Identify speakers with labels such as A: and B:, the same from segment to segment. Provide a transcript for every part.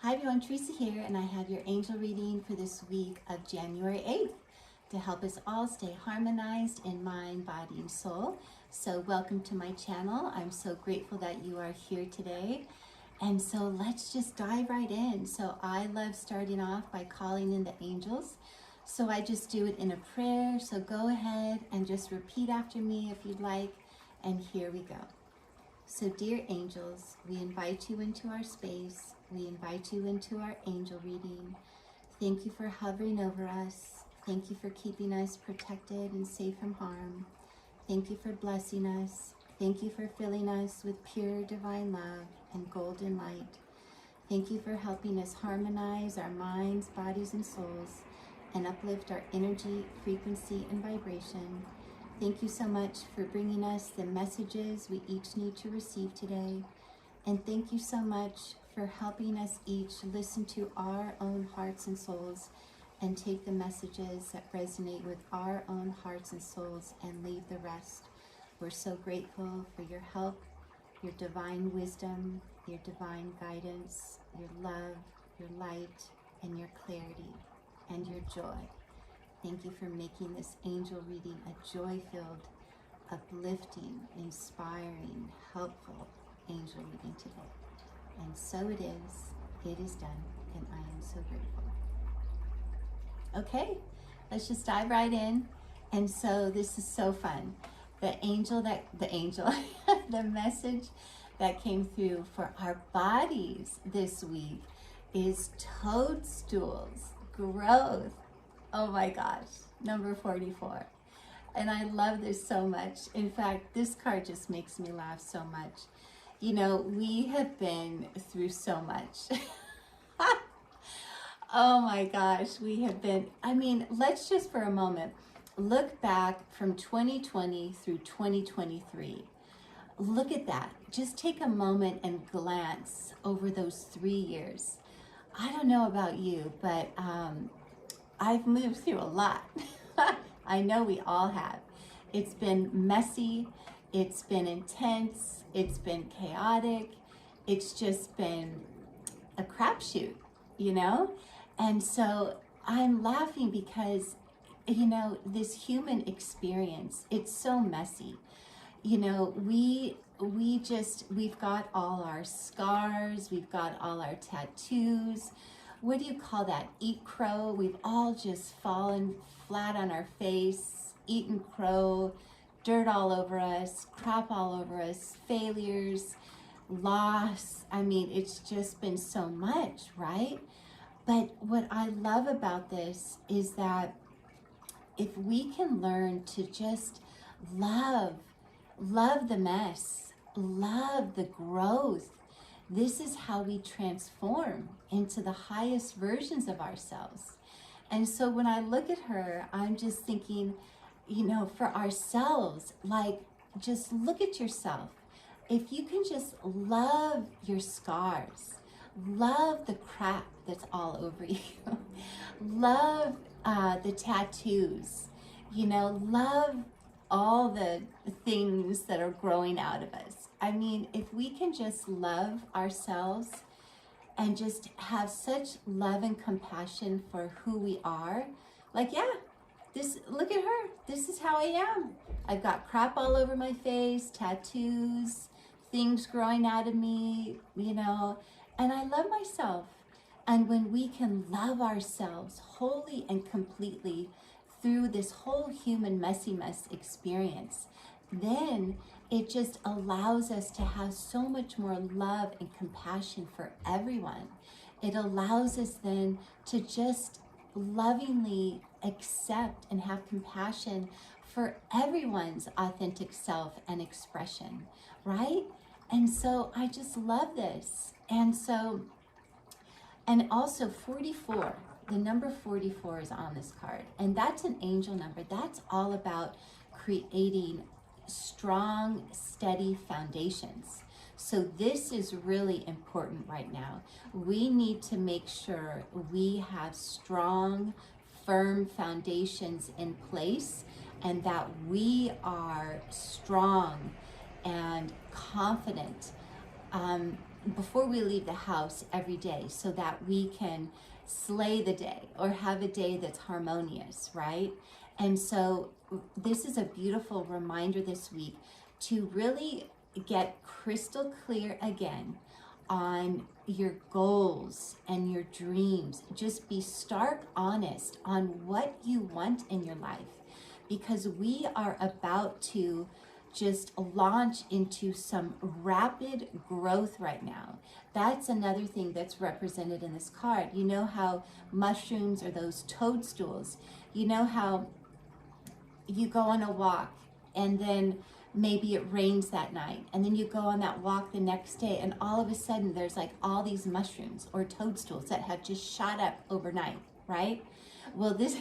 A: Hi everyone, Teresa here, and I have your angel reading for this week of January 8th to help us all stay harmonized in mind, body, and soul. So welcome to my channel. I'm so grateful that you are here today. And so let's just dive right in. So I love starting off by calling in the angels. So I just do it in a prayer. So go ahead and just repeat after me if you'd like. And here we go. So dear angels, we invite you into our space. We invite you into our angel reading. Thank you for hovering over us. Thank you for keeping us protected and safe from harm. Thank you for blessing us. Thank you for filling us with pure divine love and golden light. Thank you for helping us harmonize our minds, bodies, and souls and uplift our energy, frequency, and vibration. Thank you so much for bringing us the messages we each need to receive today. And thank you so much for helping us each listen to our own hearts and souls and take the messages that resonate with our own hearts and souls and leave the rest. We're so grateful for your help, your divine wisdom, your divine guidance, your love, your light, and your clarity, and your joy. Thank you for making this angel reading a joy-filled, uplifting, inspiring, helpful angel reading today. And so it is done, and I am so grateful. Okay, let's just dive right in. And so this is so fun. The message that came through for our bodies this week is toadstools, growth. Oh my gosh, number 44. And I love this so much. In fact, this card just makes me laugh so much. You know, we have been through so much. Oh my gosh, we have been, let's just for a moment look back from 2020 through 2023. Look at that. Just take a moment and glance over those 3 years. I don't know about you, but I've moved through a lot. I know we all have. It's been messy. It's been intense. It's been chaotic. It's just been a crapshoot, you know? And so I'm laughing because, you know, this human experience, it's so messy. You know, we've got all our scars. We've got all our tattoos. What do you call that? Eat crow. We've all just fallen flat on our face, eaten crow, dirt all over us, crap all over us, failures, loss. I mean, it's just been so much, right? But what I love about this is that if we can learn to just love the mess, love the growth, this is how we transform into the highest versions of ourselves. And so when I look at her, I'm just thinking, you know, for ourselves, like, just look at yourself. If you can just love your scars, love the crap that's all over you, love the tattoos, you know, love all the things that are growing out of us. I mean, if we can just love ourselves and just have such love and compassion for who we are, like, yeah, look at her. This is how I am. I've got crap all over my face, tattoos, things growing out of me, you know, and I love myself. And when we can love ourselves wholly and completely through this whole human messy mess experience, then it just allows us to have so much more love and compassion for everyone. It allows us then to just lovingly accept and have compassion for everyone's authentic self and expression, right? And so I just love this. And also 44, the number 44 is on this card, and that's an angel number. That's all about creating strong, steady foundations. So this is really important right now. We need to make sure we have strong, firm foundations in place, and that we are strong and confident before we leave the house every day, so that we can slay the day or have a day that's harmonious, right? And so this is a beautiful reminder this week to really get crystal clear again on your goals and your dreams. Just be stark honest on what you want in your life, because we are about to just launch into some rapid growth right now. That's another thing that's represented in this card. You know how mushrooms or those toadstools, you know how you go on a walk and then maybe it rains that night, and then you go on that walk the next day, and all of a sudden there's like all these mushrooms or toadstools that have just shot up overnight, right? Well, this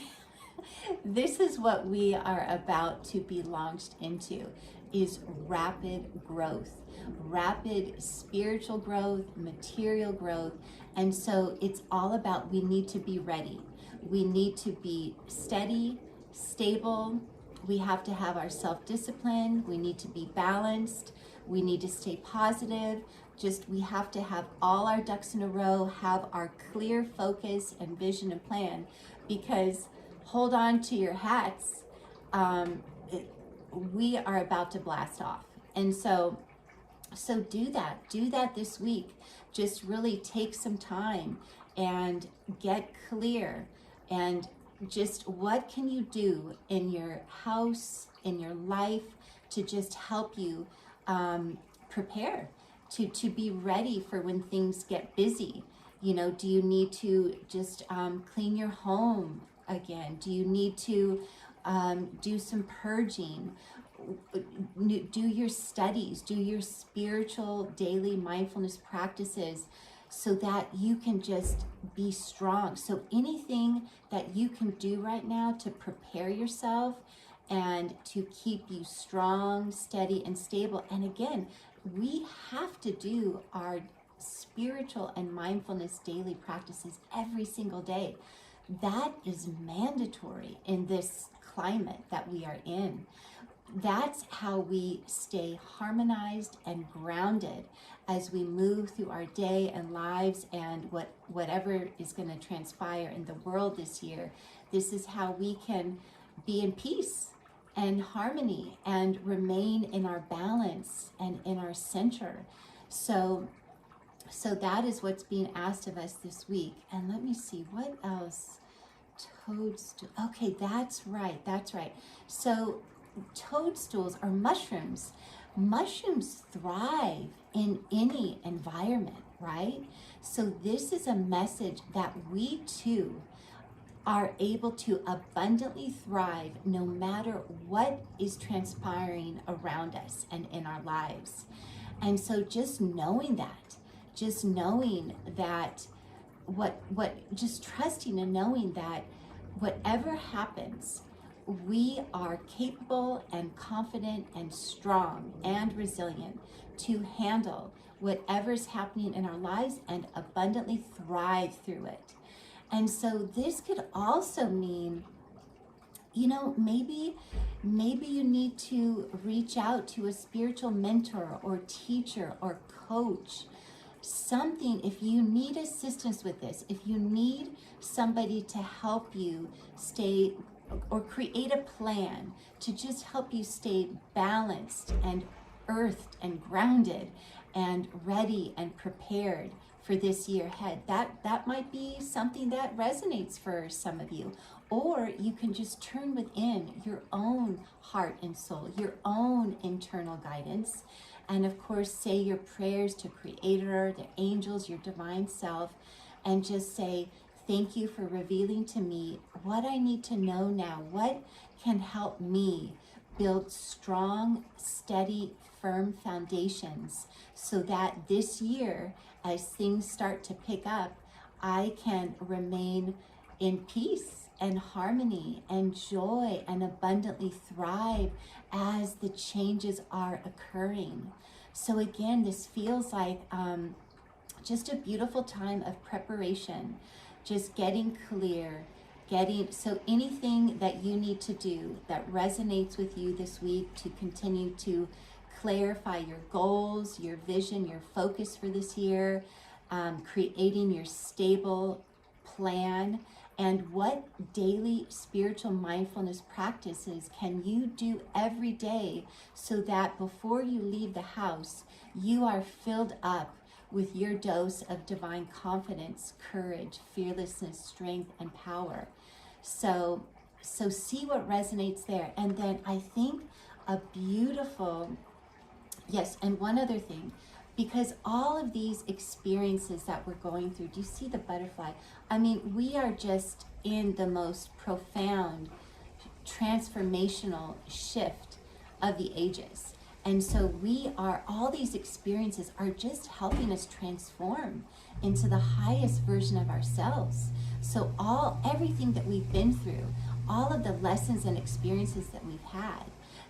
A: is what we are about to be launched into, is rapid growth, rapid spiritual growth, material growth. And so it's all about, we need to be ready. We need to be steady, stable. We have to have our self-discipline. We need to be balanced. We need to stay positive. We have to have all our ducks in a row, have our clear focus and vision and plan, because hold on to your hats. We are about to blast off. And so do that this week. Just really take some time and get clear, and just what can you do in your house, in your life, to just help you prepare to be ready for when things get busy. You know, do you need to just clean your home again? Do you need to do some purging? Do your studies, do your spiritual daily mindfulness practices, so that you can just be strong. So anything that you can do right now to prepare yourself and to keep you strong, steady, and stable. And again, we have to do our spiritual and mindfulness daily practices every single day. That is mandatory in this climate that we are in. That's how we stay harmonized and grounded as we move through our day and lives, and whatever is going to transpire in the world this year. This is how we can be in peace and harmony and remain in our balance and in our center. So that is what's being asked of us this week. And let me see, what else? Toadstool. Okay, that's right. So toadstools or mushrooms thrive in any environment, right? So this is a message that we too are able to abundantly thrive no matter what is transpiring around us and in our lives. And so just knowing that, just trusting and knowing that whatever happens, we are capable and confident and strong and resilient to handle whatever's happening in our lives and abundantly thrive through it. And so this could also mean, you know, maybe you need to reach out to a spiritual mentor or teacher or coach. Something, if you need assistance with this, if you need somebody to help you stay or create a plan to just help you stay balanced and earthed and grounded and ready and prepared for this year ahead, that might be something that resonates for some of you. Or you can just turn within your own heart and soul, your own internal guidance, and of course say your prayers to Creator, the angels, your divine self, and just say, thank you for revealing to me what I need to know now. What can help me build strong, steady, firm foundations so that this year, as things start to pick up, I can remain in peace and harmony and joy and abundantly thrive as the changes are occurring. So again, this feels like just a beautiful time of preparation, just getting clear, so anything that you need to do that resonates with you this week to continue to clarify your goals, your vision, your focus for this year, creating your stable plan, and what daily spiritual mindfulness practices can you do every day so that before you leave the house, you are filled up with your dose of divine confidence, courage, fearlessness, strength, and power. So see what resonates there. And then I think a beautiful, yes, and one other thing, because all of these experiences that we're going through, do you see the butterfly? I mean, we are just in the most profound transformational shift of the ages. And so all these experiences are just helping us transform into the highest version of ourselves. So everything that we've been through, all of the lessons and experiences that we've had,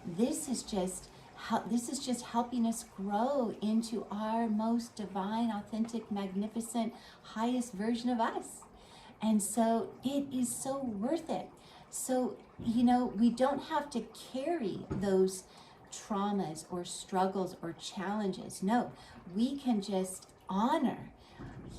A: this is just helping us grow into our most divine, authentic, magnificent, highest version of us. And so it is so worth it. So, we don't have to carry those traumas or struggles or challenges. No, we can just honor.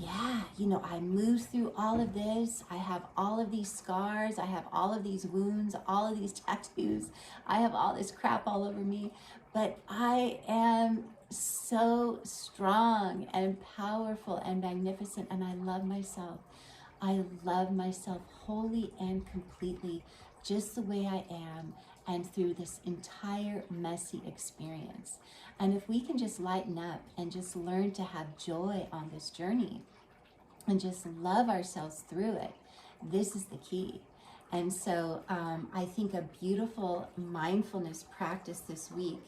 A: Yeah, I moved through all of this. I have all of these scars. I have all of these wounds, all of these tattoos. I have all this crap all over me. But I am so strong and powerful and magnificent. And I love myself. I love myself wholly and completely, just the way I am, and through this entire messy experience. And if we can just lighten up and just learn to have joy on this journey and just love ourselves through it, this is the key. And so I think a beautiful mindfulness practice this week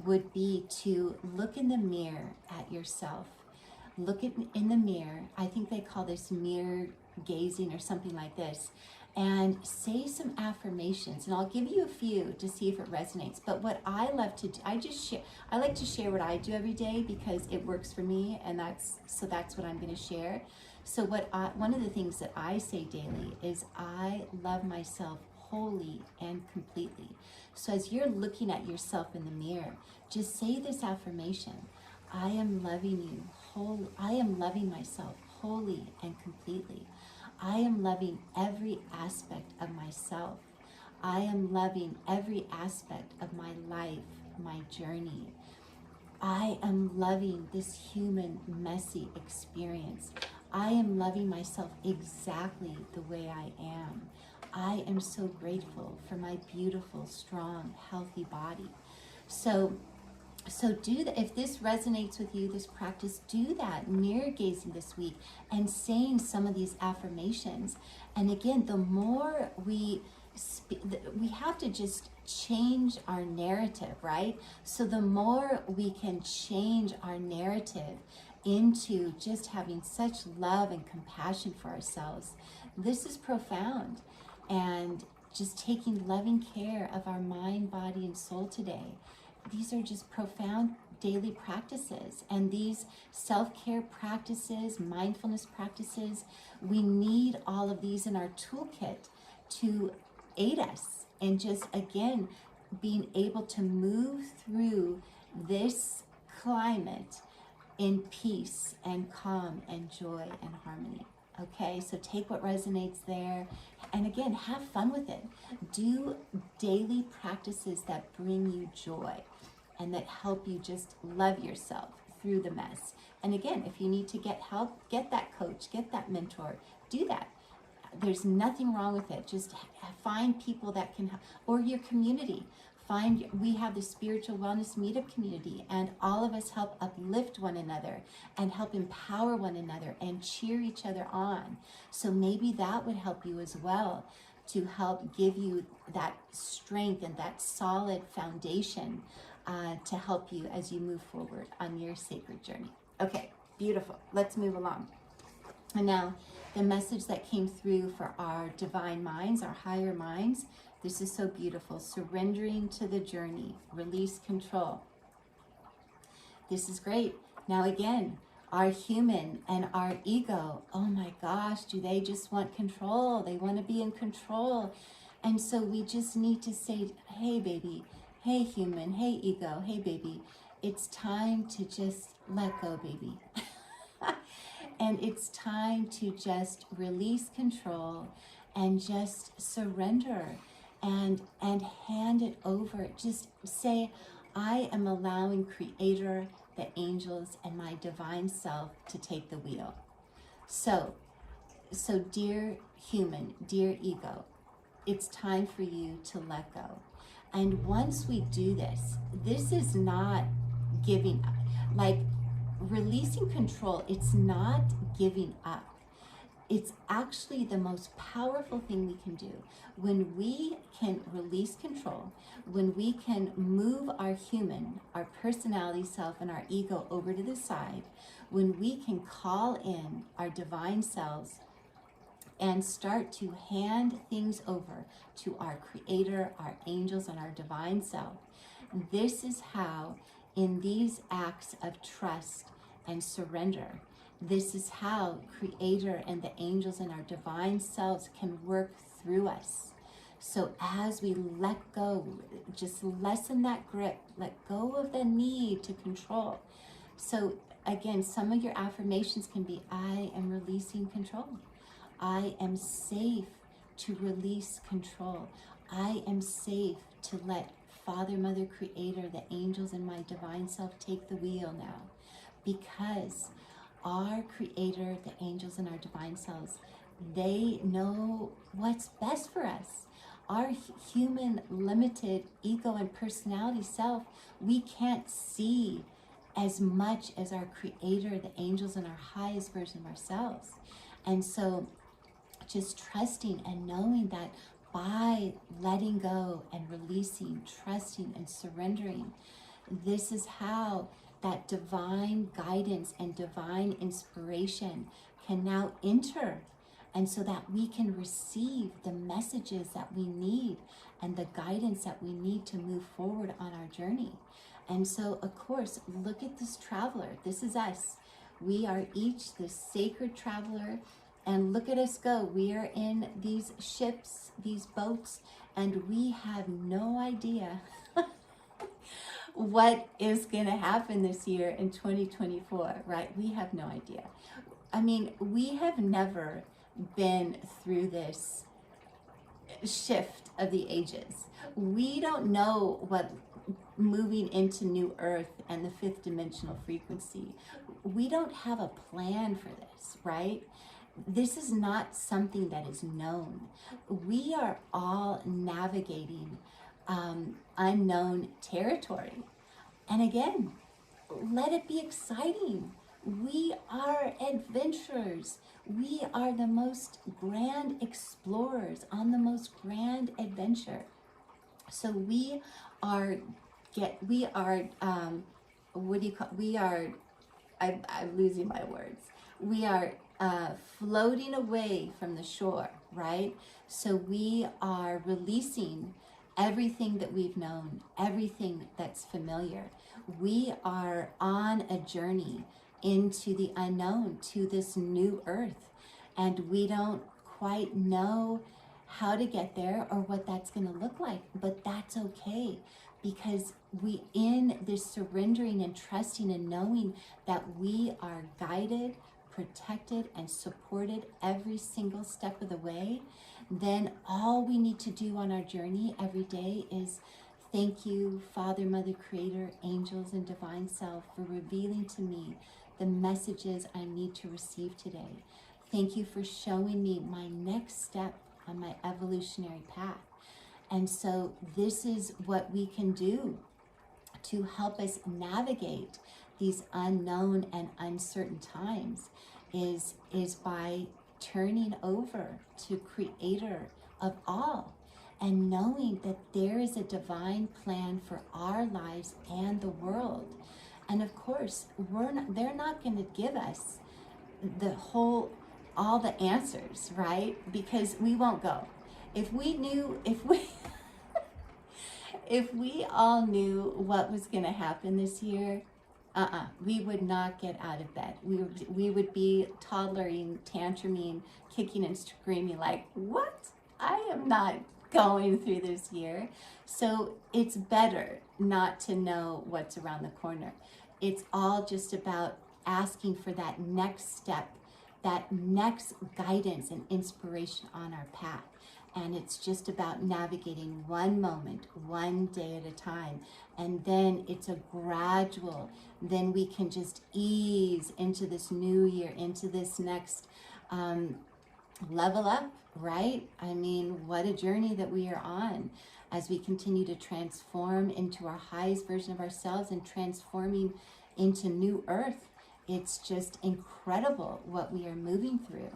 A: would be to look in the mirror at yourself. Look in the mirror. I think they call this mirror gazing or something like this. And say some affirmations, and I'll give you a few to see if it resonates. But what I love to do, I like to share what I do every day because it works for me, and that's what I'm going to share. So one of the things that I say daily is I love myself wholly and completely. So as you're looking at yourself in the mirror, just say this affirmation: I am loving you whole. I am loving myself wholly and completely. I am loving every aspect of myself. I am loving every aspect of my life, my journey. I am loving this human, messy experience. I am loving myself exactly the way I am. I am so grateful for my beautiful, strong, healthy body. So do that. If this resonates with you, this practice, do that, mirror gazing this week and saying some of these affirmations. And again, the more we have to just change our narrative, right? So the more we can change our narrative into just having such love and compassion for ourselves, this is profound. And just taking loving care of our mind, body, and soul today. These are just profound daily practices, and these self-care practices, mindfulness practices, we need all of these in our toolkit to aid us in just, again, being able to move through this climate in peace and calm and joy and harmony. Okay, so take what resonates there, and again, have fun with it. Do daily practices that bring you joy and that help you just love yourself through the mess. And again, if you need to get help, get that coach, get that mentor, do that. There's nothing wrong with it. Just find people that can help, or your community. We have the Spiritual Wellness Meetup community, and all of us help uplift one another and help empower one another and cheer each other on. So maybe that would help you as well, to help give you that strength and that solid foundation to help you as you move forward on your sacred journey. Okay, beautiful. Let's move along. And now, the message that came through for our divine minds, our higher minds, this is so beautiful. Surrendering to the journey, release control. This is great. Now again, our human and our ego, oh my gosh, do they just want control? They want to be in control. And so we just need to say, hey baby, hey human, hey ego, hey baby, it's time to just let go, baby. And it's time to just release control and just surrender and hand it over. Just say, I am allowing Creator, the angels, and my divine self to take the wheel. So dear human, dear ego, it's time for you to let go. And once we do this, this is not giving up. Like releasing control, it's not giving up. It's actually the most powerful thing we can do. When we can release control, when we can move our human, our personality self, and our ego over to the side, when we can call in our divine selves and start to hand things over to our Creator, our angels, and our divine self, this is how, in these acts of trust and surrender, this is how Creator and the angels and our divine selves can work through us. So as we let go, just lessen that grip, let go of the need to control. So again, some of your affirmations can be, I am releasing control. I am safe to release control. I am safe to let Father, Mother, Creator, the angels, and my divine self take the wheel now. Because our Creator, the angels, and our divine selves, they know what's best for us. Our human, limited ego and personality self, we can't see as much as our Creator, the angels, and our highest version of ourselves. And so just trusting and knowing that by letting go and releasing, trusting and surrendering, this is how that divine guidance and divine inspiration can now enter, and so that we can receive the messages that we need and the guidance that we need to move forward on our journey. And so, of course, look at this traveler. This is us. We are each this sacred traveler, and look at us go. We are in these ships, these boats, and we have no idea what is going to happen this year in 2024, right? We have no idea. I mean, we have never been through this shift of the ages. We don't know what moving into new earth and the fifth dimensional frequency, we don't have a plan for this, right? This is not something that is known. We are all navigating unknown territory. And again, let it be exciting. We are adventurers. We are the most grand explorers on the most grand adventure. So we are, I'm losing my words. We are floating away from the shore, right? So we are releasing everything that we've known, everything that's familiar. We are on a journey into the unknown, to this new earth, and we don't quite know how to get there or what that's going to look like, but that's okay, because we, in this surrendering and trusting and knowing that we are guided, protected, and supported every single step of the way, then all we need to do on our journey every day is thank you, Father, Mother, Creator, angels, and divine self, for revealing to me the messages I need to receive today. Thank you for showing me my next step on my evolutionary path. And so this is what we can do to help us navigate these unknown and uncertain times, is by turning over to Creator of all and knowing that there is a divine plan for our lives and the world. And of course, they're not going to give us all the answers, right? Because we won't go. If we all knew what was going to happen this year, we would not get out of bed. We would be toddlering, tantruming, kicking and screaming like, what? I am not going through this year. So it's better not to know what's around the corner. It's all just about asking for that next step, that next guidance and inspiration on our path. And it's just about navigating one moment, one day at a time. And then it's a gradual, then we can just ease into this new year, into this next level up, right? I mean, what a journey that we are on as we continue to transform into our highest version of ourselves and transforming into new earth. It's just incredible what we are moving through.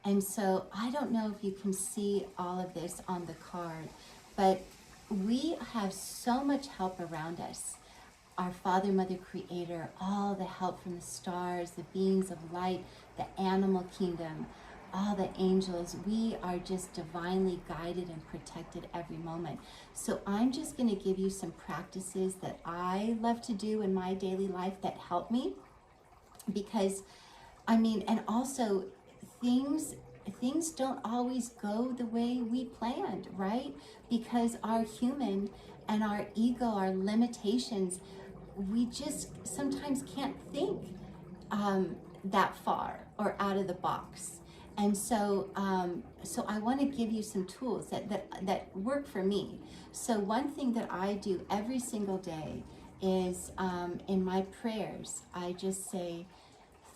A: And so I don't know if you can see all of this on the card, but we have so much help around us. Our Father, Mother, Creator, all the help from the stars, the beings of light, the animal kingdom, all the angels. We are just divinely guided and protected every moment. So I'm just going to give you some practices that I love to do in my daily life that help me. Because, I mean, and also things don't always go the way we planned, right? Because our human and our ego, our limitations, we just sometimes can't think that far or out of the box. And so, so I want to give you some tools that work for me. So one thing that I do every single day is in my prayers, I just say,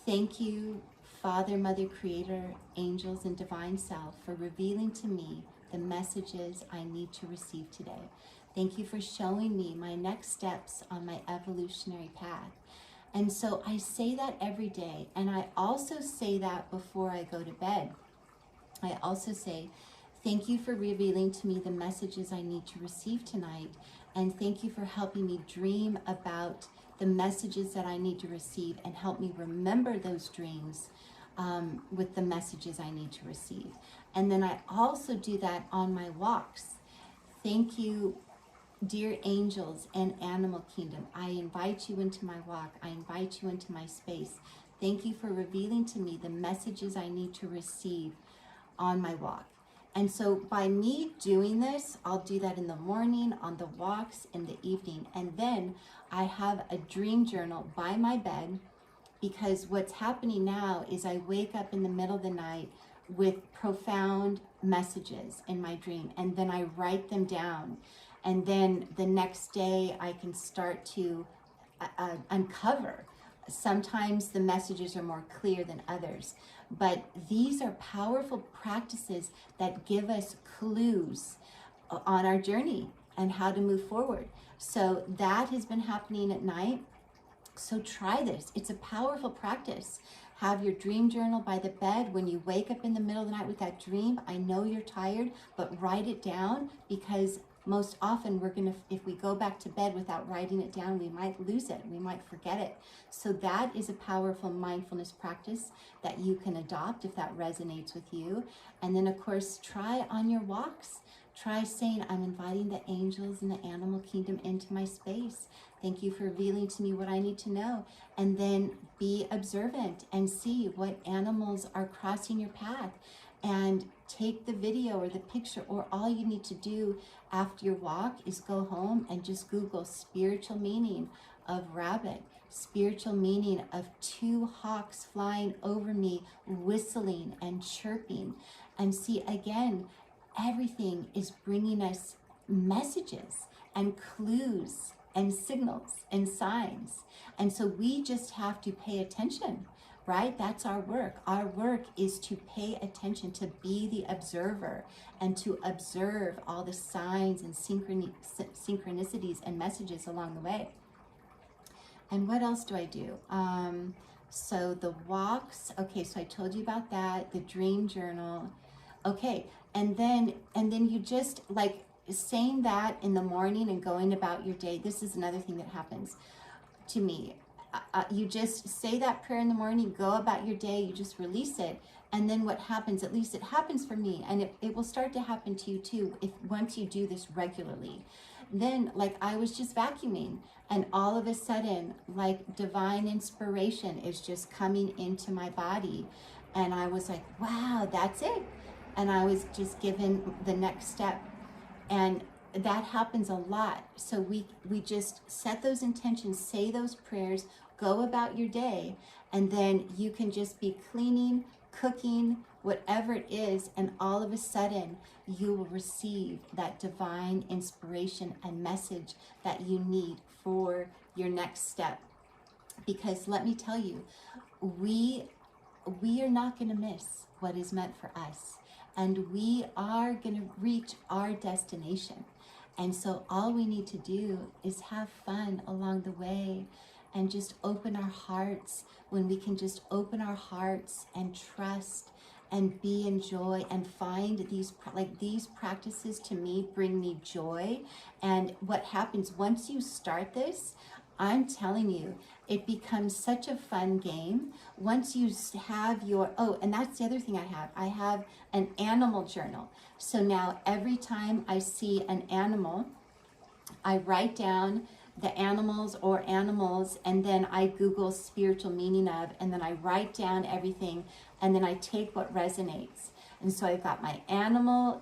A: thank you, Father, Mother, Creator, angels, and divine self for revealing to me the messages I need to receive today. Thank you for showing me my next steps on my evolutionary path. And so I say that every day. And I also say that before I go to bed. I also say, thank you for revealing to me the messages I need to receive tonight. And thank you for helping me dream about the messages that I need to receive and help me remember those dreams with the messages I need to receive. And then I also do that on my walks. Thank you, dear angels and animal kingdom. I invite you into my walk. I invite you into my space. Thank you for revealing to me the messages I need to receive on my walk. And so by me doing this, I'll do that in the morning, on the walks, in the evening. And then I have a dream journal by my bed, because what's happening now is I wake up in the middle of the night with profound messages in my dream, and then I write them down. And then the next day I can start to uncover. Sometimes the messages are more clear than others, but these are powerful practices that give us clues on our journey and how to move forward. So that has been happening at night. So try this. It's a powerful practice. Have your dream journal by the bed. When you wake up in the middle of the night with that dream, I know you're tired, but write it down, because most often if we go back to bed without writing it down, we might lose it. We might forget it. So that is a powerful mindfulness practice that you can adopt if that resonates with you. And then of course, try on your walks. Try saying, I'm inviting the angels and the animal kingdom into my space. Thank you for revealing to me what I need to know. And then be observant and see what animals are crossing your path. And take the video or the picture, or all you need to do after your walk is go home and just Google spiritual meaning of rabbit, spiritual meaning of two hawks flying over me, whistling and chirping. And see, again, everything is bringing us messages and clues and signals and signs. And so we just have to pay attention, right? That's our work. Our work is to pay attention, to be the observer, and to observe all the signs and synchronicities and messages along the way. And what else do I do? So the walks, okay, so I told you about that, the dream journal. Okay, and then you just like saying that in the morning and going about your day. This is another thing that happens to me. You just say that prayer in the morning, go about your day, you just release it. And then what happens, at least it happens for me, and it will start to happen to you too, if once you do this regularly. Then, like, I was just vacuuming, and all of a sudden, like, divine inspiration is just coming into my body. And I was like, wow, that's it. And I was just given the next step. And that happens a lot. So we just set those intentions, say those prayers, go about your day, and then you can just be cleaning, cooking, whatever it is, and all of a sudden you will receive that divine inspiration and message that you need for your next step. Because let me tell you, we are not going to miss what is meant for us, and we are going to reach our destination. And so all we need to do is have fun along the way and just open our hearts. When we can just open our hearts and trust and be in joy and find these practices, to me, bring me joy. And what happens once you start this, I'm telling you, it becomes such a fun game. Once you have your, oh, and that's the other thing I have an animal journal. So now every time I see an animal, I write down the animals or animals, and then I Google spiritual meaning of, and then I write down everything, and then I take what resonates. And so I've got my animal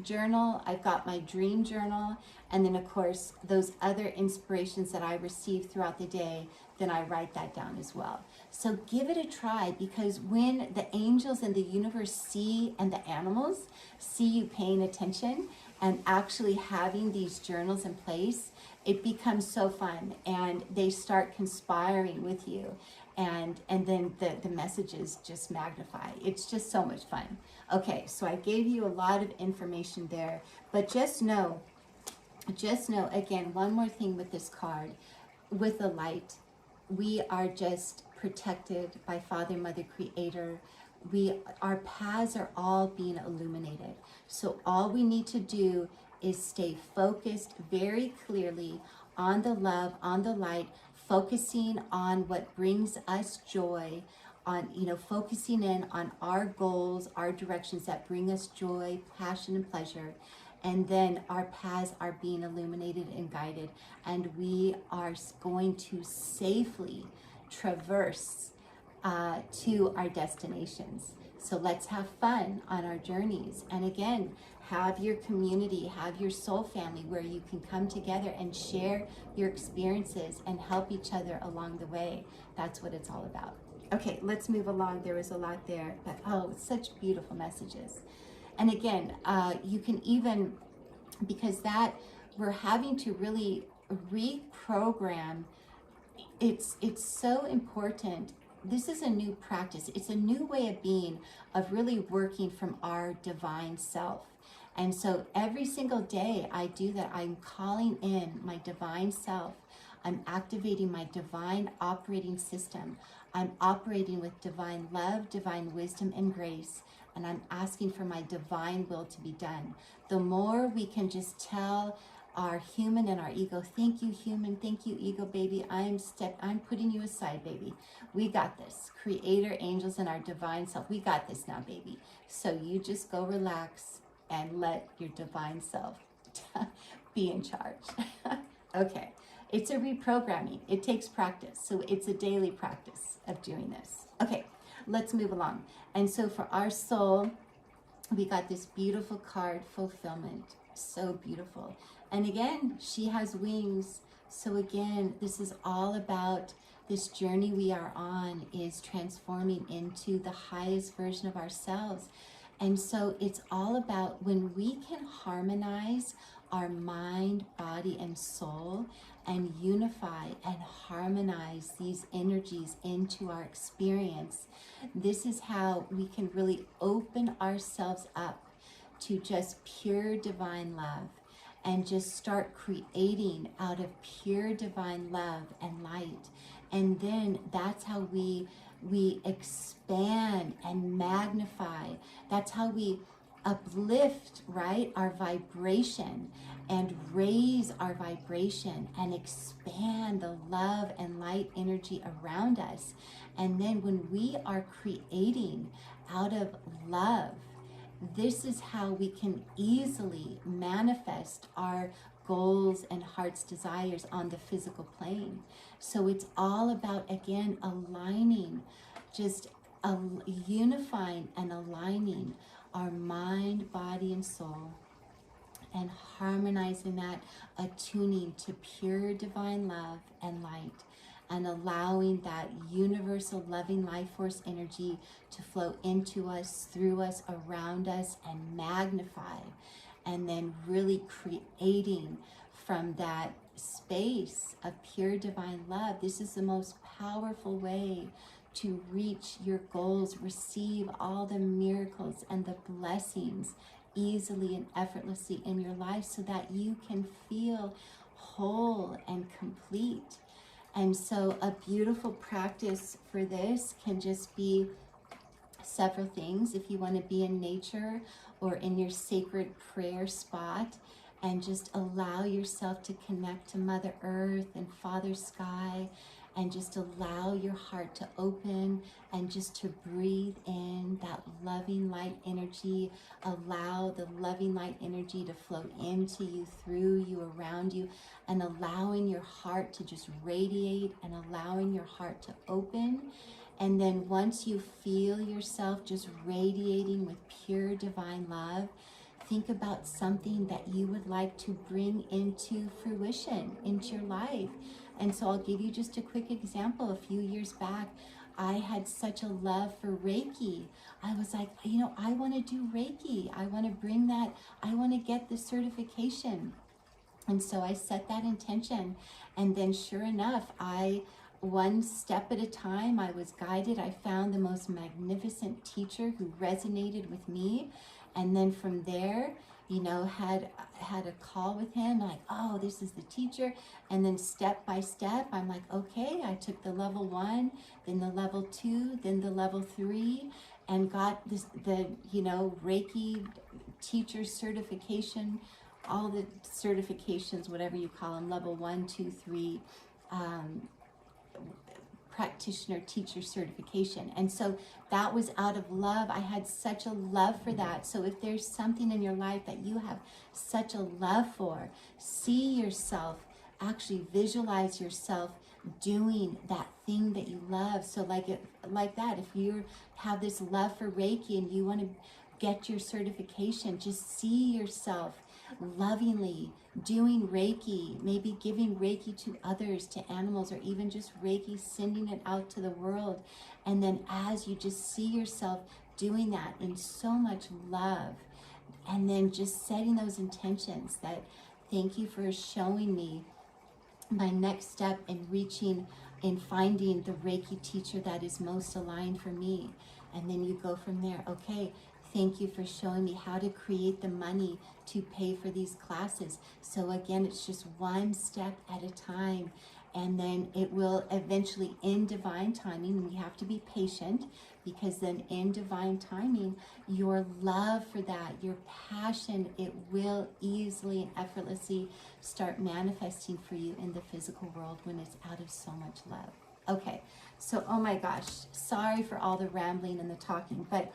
A: journal, I've got my dream journal, and then of course those other inspirations that I receive throughout the day, then I write that down as well. So give it a try, because when the angels and the universe see, and the animals see you paying attention and actually having these journals in place, it becomes so fun, and they start conspiring with you. And then the messages just magnify. It's just so much fun. Okay, so I gave you a lot of information there, but just know, again, one more thing with this card, with the light, we are just protected by Father, Mother, Creator. Our paths are all being illuminated. So all we need to do is stay focused very clearly on the love, on the light, focusing on what brings us joy, on, focusing in on our goals, our directions that bring us joy, passion, and pleasure. And then our paths are being illuminated and guided, and we are going to safely traverse to our destinations. So let's have fun on our journeys. And again, have your community, have your soul family where you can come together and share your experiences and help each other along the way. That's what it's all about. Okay, let's move along. There was a lot there, but oh, such beautiful messages. And again, you can even, because that we're having to really reprogram, it's so important. This is a new practice. It's a new way of being, of really working from our divine self. And so every single day I do that. I'm calling in my divine self. I'm activating my divine operating system. I'm operating with divine love, divine wisdom, and grace. And I'm asking for my divine will to be done. The more we can just tell our human and our ego, thank you, human, thank you, ego, baby, I'm putting you aside, baby. We got this. Creator, angels, and our divine self, we got this now, baby. So you just go relax and let your divine self be in charge. Okay, it's a reprogramming. It takes practice. So it's a daily practice of doing this. Okay, let's move along. And so for our soul, we got this beautiful card, fulfillment. So beautiful. And again, she has wings. So again, this is all about this journey we are on, is transforming into the highest version of ourselves. And so it's all about when we can harmonize our mind, body, and soul, and unify and harmonize these energies into our experience. This is how we can really open ourselves up to just pure divine love, and just start creating out of pure divine love and light. And then that's how we expand and magnify. That's how we uplift, right, our vibration, and raise our vibration and expand the love and light energy around us. And then when we are creating out of love, this is how we can easily manifest our goals and heart's desires on the physical plane. So it's all about, again, aligning, just unifying and aligning our mind, body, and soul. and harmonizing that, attuning to pure divine love and light, and allowing that universal loving life force energy to flow into us, through us, around us, and magnify. And then really creating from that space of pure divine love. This is the most powerful way to reach your goals, receive all the miracles and the blessings easily and effortlessly in your life, so that you can feel whole and complete. And so a beautiful practice for this can just be several things. If you want to be in nature or in your sacred prayer spot, and just allow yourself to connect to Mother Earth and Father Sky, and just allow your heart to open and just to breathe in that loving light energy. Allow the loving light energy to flow into you, through you, around you, and allowing your heart to just radiate and allowing your heart to open. And then once you feel yourself just radiating with pure divine love, think about something that you would like to bring into fruition, into your life. And so I'll give you just a quick example. A few years back, I had such a love for Reiki. I was like, I want to do Reiki. I want to bring that. I want to get the certification. And so I set that intention. And then sure enough, one step at a time, I was guided. I found the most magnificent teacher who resonated with me. And then from there, had a call with him, like, oh, this is the teacher. And then step by step, I'm like, okay, I took the level 1, then the level 2, then the level 3, and got the Reiki teacher certification, all the certifications, whatever you call them, level 1, 2, 3, practitioner teacher certification. And so that was out of love. I had such a love for that. So if there's something in your life that you have such a love for, see yourself, actually visualize yourself doing that thing that you love. So like that, if you have this love for Reiki and you want to get your certification, just see yourself lovingly doing Reiki, maybe giving Reiki to others, to animals, or even just Reiki, sending it out to the world. And then as you just see yourself doing that in so much love, and then just setting those intentions that, thank you for showing me my next step in reaching, in finding the Reiki teacher that is most aligned for me. And then you go from there. Okay, thank you for showing me how to create the money to pay for these classes. So again, it's just one step at a time. And then it will eventually, in divine timing, we have to be patient, because then in divine timing, your love for that, your passion, it will easily and effortlessly start manifesting for you in the physical world when it's out of so much love. Okay, so oh my gosh, sorry for all the rambling and the talking, but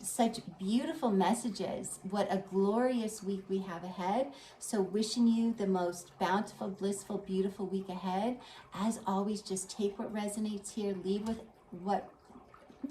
A: such beautiful messages. What a glorious week we have ahead. So wishing you the most bountiful, blissful, beautiful week ahead. As always, just take what resonates here,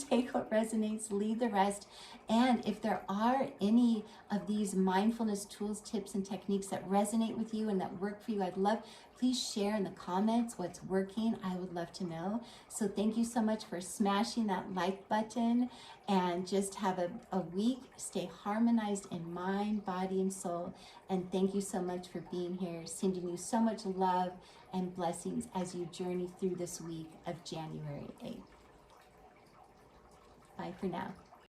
A: take what resonates, leave the rest. And if there are any of these mindfulness tools, tips, and techniques that resonate with you and that work for you, I'd love, please share in the comments what's working. I would love to know. So thank you so much for smashing that like button, and just have a week. Stay harmonized in mind, body, and soul. And thank you so much for being here. Sending you so much love and blessings as you journey through this week of January 8th. Bye for now.